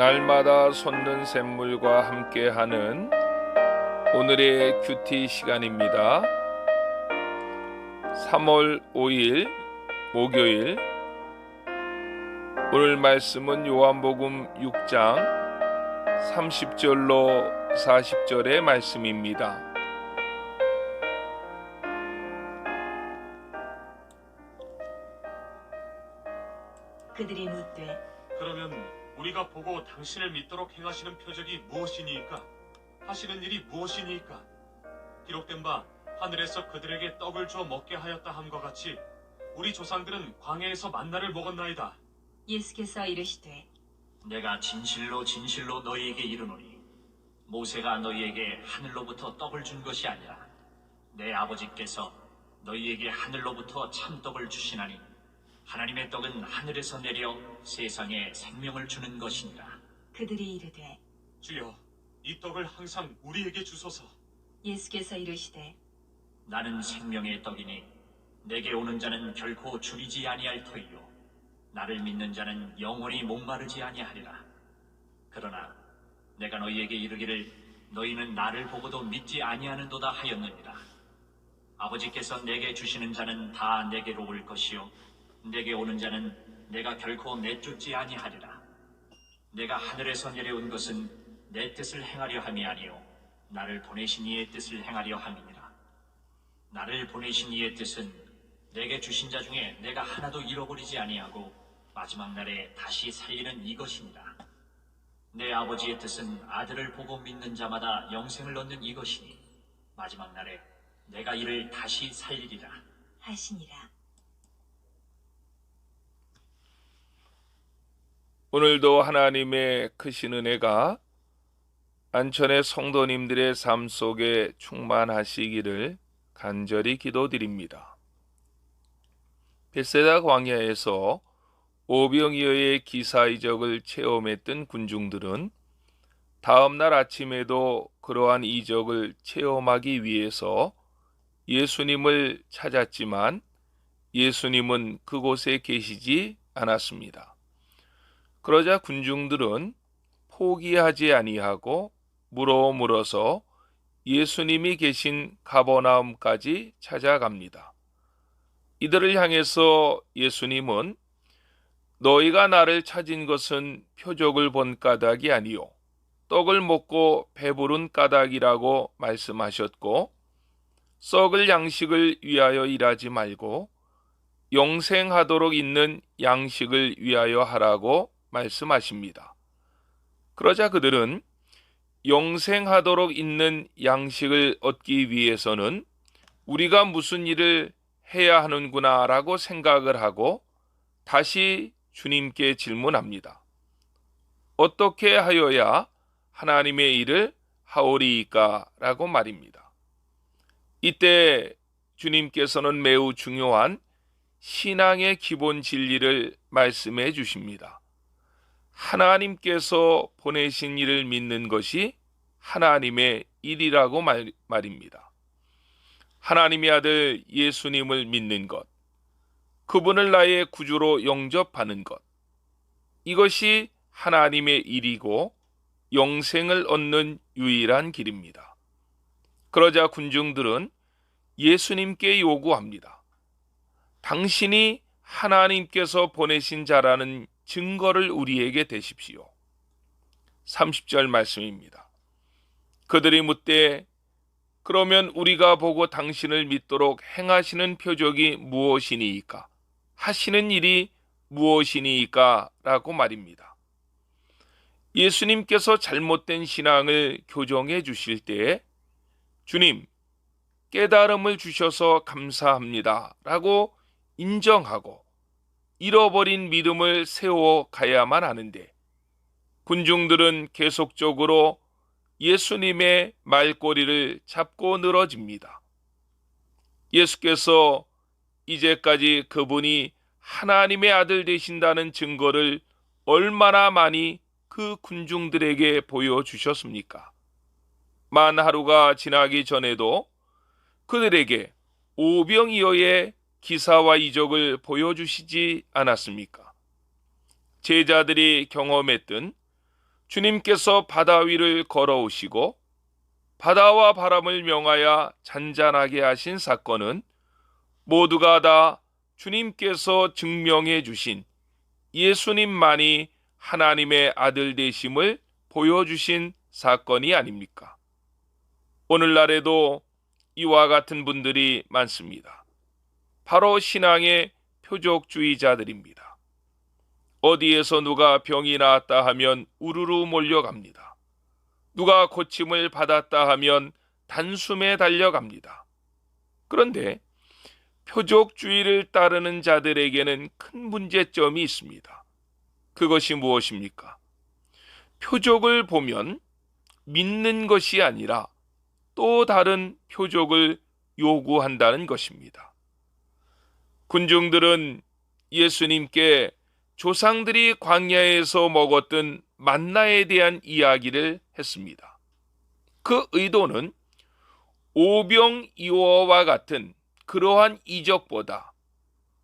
날마다 솟는 샘물과 함께하는 오늘의 큐티 시간입니다. 3월 5일 목요일, 오늘 말씀은 요한복음 6장 30절로 40절의 말씀입니다. 그들이 묻되 그러면 우리가 보고 당신을 믿도록 행하시는 표적이 무엇이니이까? 하시는 일이 무엇이니이까? 기록된 바 하늘에서 그들에게 떡을 주어 먹게 하였다 함과 같이 우리 조상들은 광야에서 만나를 먹었나이다. 예수께서 이르시되 내가 진실로 진실로 너희에게 이르노니 모세가 너희에게 하늘로부터 떡을 준 것이 아니라 내 아버지께서 너희에게 하늘로부터 참떡을 주시나니 하나님의 떡은 하늘에서 내려 세상에 생명을 주는 것이니라. 그들이 이르되 주여, 이 떡을 항상 우리에게 주소서. 예수께서 이르시되 나는 생명의 떡이니 내게 오는 자는 결코 줄이지 아니할 터이요 나를 믿는 자는 영원히 목마르지 아니하리라. 그러나 내가 너희에게 이르기를 너희는 나를 보고도 믿지 아니하는도다 하였느니라. 아버지께서 내게 주시는 자는 다 내게로 올 것이요 내게 오는 자는 내가 결코 내쫓지 아니하리라. 내가 하늘에서 내려온 것은 내 뜻을 행하려 함이 아니요 나를 보내신 이의 뜻을 행하려 함이니라. 나를 보내신 이의 뜻은 내게 주신 자 중에 내가 하나도 잃어버리지 아니하고 마지막 날에 다시 살리는 이것이니라. 내 아버지의 뜻은 아들을 보고 믿는 자마다 영생을 얻는 이것이니 마지막 날에 내가 이를 다시 살리리라 하시니라. 오늘도 하나님의 크신 은혜가 안천의 성도님들의 삶 속에 충만하시기를 간절히 기도드립니다. 벳세다 광야에서 오병이어의 기사이적을 체험했던 군중들은 다음날 아침에도 그러한 이적을 체험하기 위해서 예수님을 찾았지만 예수님은 그곳에 계시지 않았습니다. 그러자 군중들은 포기하지 아니하고 물어서 예수님이 계신 가버나움까지 찾아갑니다. 이들을 향해서 예수님은 너희가 나를 찾은 것은 표적을 본 까닭이 아니요 떡을 먹고 배부른 까닭이라고 말씀하셨고 썩을 양식을 위하여 일하지 말고 영생하도록 있는 양식을 위하여 하라고 말씀하십니다. 그러자 그들은 영생하도록 있는 양식을 얻기 위해서는 우리가 무슨 일을 해야 하는구나 라고 생각을 하고 다시 주님께 질문합니다. 어떻게 하여야 하나님의 일을 하오리이까? 라고 말입니다. 이때 주님께서는 매우 중요한 신앙의 기본 진리를 말씀해 주십니다. 하나님께서 보내신 일을 믿는 것이 하나님의 일이라고 말입니다. 하나님의 아들 예수님을 믿는 것, 그분을 나의 구주로 영접하는 것, 이것이 하나님의 일이고 영생을 얻는 유일한 길입니다. 그러자 군중들은 예수님께 요구합니다. 당신이 하나님께서 보내신 자라는 증거를 우리에게 대십시오. 30절 말씀입니다. 그들이 묻되 그러면 우리가 보고 당신을 믿도록 행하시는 표적이 무엇이니이까? 하시는 일이 무엇이니이까? 라고 말입니다. 예수님께서 잘못된 신앙을 교정해 주실 때에 주님, 깨달음을 주셔서 감사합니다 라고 인정하고 잃어버린 믿음을 세워 가야만 하는데 군중들은 계속적으로 예수님의 말꼬리를 잡고 늘어집니다. 예수께서 이제까지 그분이 하나님의 아들 되신다는 증거를 얼마나 많이 그 군중들에게 보여주셨습니까? 만 하루가 지나기 전에도 그들에게 오병이어의 기사와 이적을 보여주시지 않았습니까? 제자들이 경험했던 주님께서 바다 위를 걸어오시고 바다와 바람을 명하여 잔잔하게 하신 사건은 모두가 다 주님께서 증명해 주신 예수님만이 하나님의 아들 되심을 보여주신 사건이 아닙니까? 오늘날에도 이와 같은 분들이 많습니다. 바로 신앙의 표적주의자들입니다. 어디에서 누가 병이 나았다 하면 우르르 몰려갑니다. 누가 고침을 받았다 하면 단숨에 달려갑니다. 그런데 표적주의를 따르는 자들에게는 큰 문제점이 있습니다. 그것이 무엇입니까? 표적을 보면 믿는 것이 아니라 또 다른 표적을 요구한다는 것입니다. 군중들은 예수님께 조상들이 광야에서 먹었던 만나에 대한 이야기를 했습니다. 그 의도는 오병이어와 같은 그러한 이적보다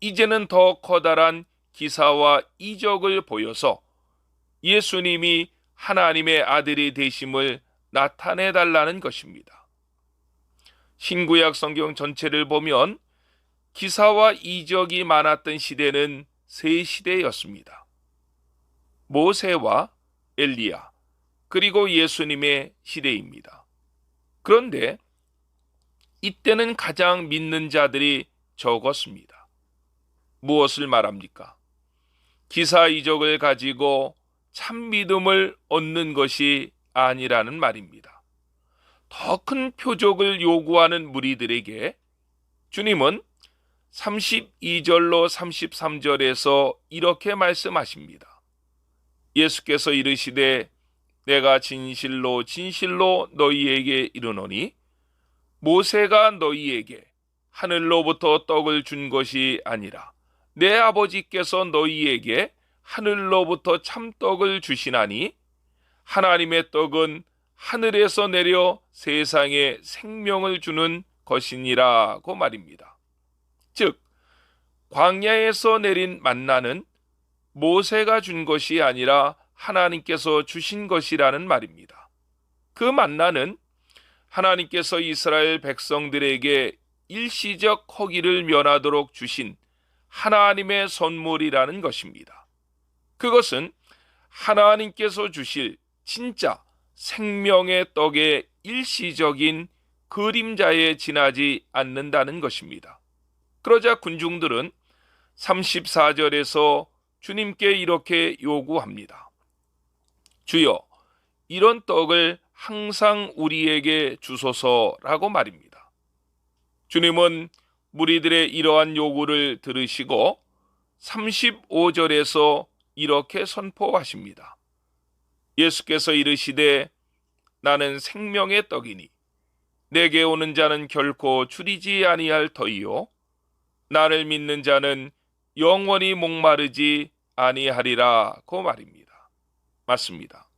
이제는 더 커다란 기사와 이적을 보여서 예수님이 하나님의 아들이 되심을 나타내달라는 것입니다. 신구약 성경 전체를 보면 기사와 이적이 많았던 시대는 세 시대였습니다. 모세와 엘리야, 그리고 예수님의 시대입니다. 그런데 이때는 가장 믿는 자들이 적었습니다. 무엇을 말합니까? 기사 이적을 가지고 참 믿음을 얻는 것이 아니라는 말입니다. 더 큰 표적을 요구하는 무리들에게 주님은 32절로 33절에서 이렇게 말씀하십니다. 예수께서 이르시되 내가 진실로 진실로 너희에게 이르노니 모세가 너희에게 하늘로부터 떡을 준 것이 아니라 내 아버지께서 너희에게 하늘로부터 참떡을 주시나니 하나님의 떡은 하늘에서 내려 세상에 생명을 주는 것이니라고 말입니다. 즉 광야에서 내린 만나는 모세가 준 것이 아니라 하나님께서 주신 것이라는 말입니다. 그 만나는 하나님께서 이스라엘 백성들에게 일시적 허기를 면하도록 주신 하나님의 선물이라는 것입니다. 그것은 하나님께서 주실 진짜 생명의 떡의 일시적인 그림자에 지나지 않는다는 것입니다. 그러자 군중들은 34절에서 주님께 이렇게 요구합니다. 주여, 이런 떡을 항상 우리에게 주소서라고 말입니다. 주님은 무리들의 이러한 요구를 들으시고 35절에서 이렇게 선포하십니다. 예수께서 이르시되 나는 생명의 떡이니 내게 오는 자는 결코 줄이지 아니할 터이요 나를 믿는 자는 영원히 목마르지 아니하리라고 말입니다. 맞습니다.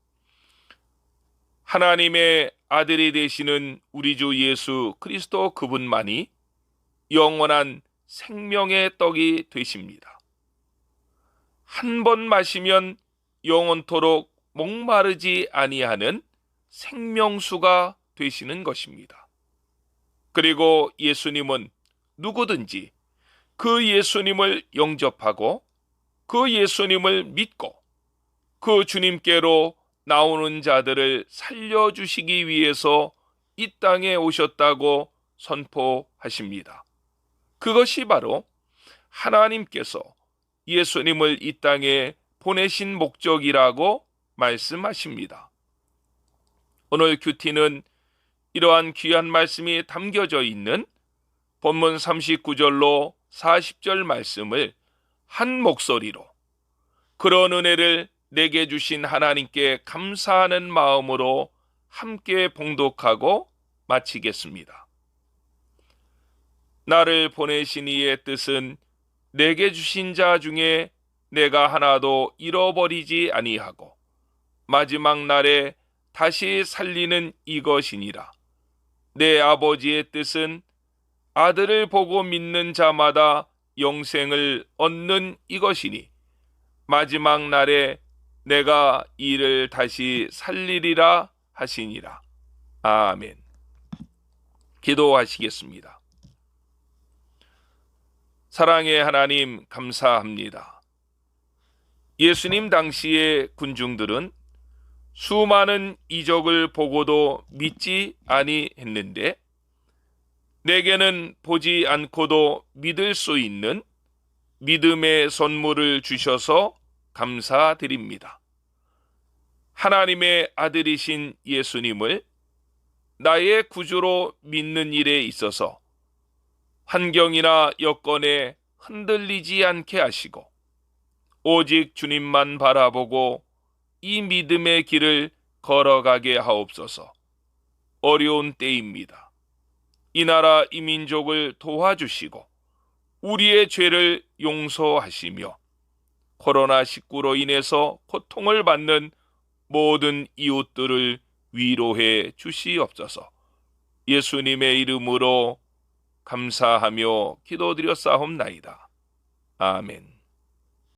하나님의 아들이 되시는 우리 주 예수 그리스도 그분만이 영원한 생명의 떡이 되십니다. 한 번 마시면 영원토록 목마르지 아니하는 생명수가 되시는 것입니다. 그리고 예수님은 누구든지 그 예수님을 영접하고 그 예수님을 믿고 그 주님께로 나오는 자들을 살려주시기 위해서 이 땅에 오셨다고 선포하십니다. 그것이 바로 하나님께서 예수님을 이 땅에 보내신 목적이라고 말씀하십니다. 오늘 큐티는 이러한 귀한 말씀이 담겨져 있는 본문 39절로 40절 말씀을 한 목소리로 그런 은혜를 내게 주신 하나님께 감사하는 마음으로 함께 봉독하고 마치겠습니다. 나를 보내신 이의 뜻은 내게 주신 자 중에 내가 하나도 잃어버리지 아니하고 마지막 날에 다시 살리는 이것이니라. 내 아버지의 뜻은 아들을 보고 믿는 자마다 영생을 얻는 이것이니 마지막 날에 내가 이를 다시 살리리라 하시니라. 아멘. 기도하시겠습니다. 사랑의 하나님, 감사합니다. 예수님 당시의 군중들은 수많은 이적을 보고도 믿지 아니했는데 내게는 보지 않고도 믿을 수 있는 믿음의 선물을 주셔서 감사드립니다. 하나님의 아들이신 예수님을 나의 구주로 믿는 일에 있어서 환경이나 여건에 흔들리지 않게 하시고 오직 주님만 바라보고 이 믿음의 길을 걸어가게 하옵소서. 어려운 때입니다. 이 나라 이 민족을 도와주시고 우리의 죄를 용서하시며 코로나19로 인해서 고통을 받는 모든 이웃들을 위로해 주시옵소서. 예수님의 이름으로 감사하며 기도드렸사옵나이다. 아멘.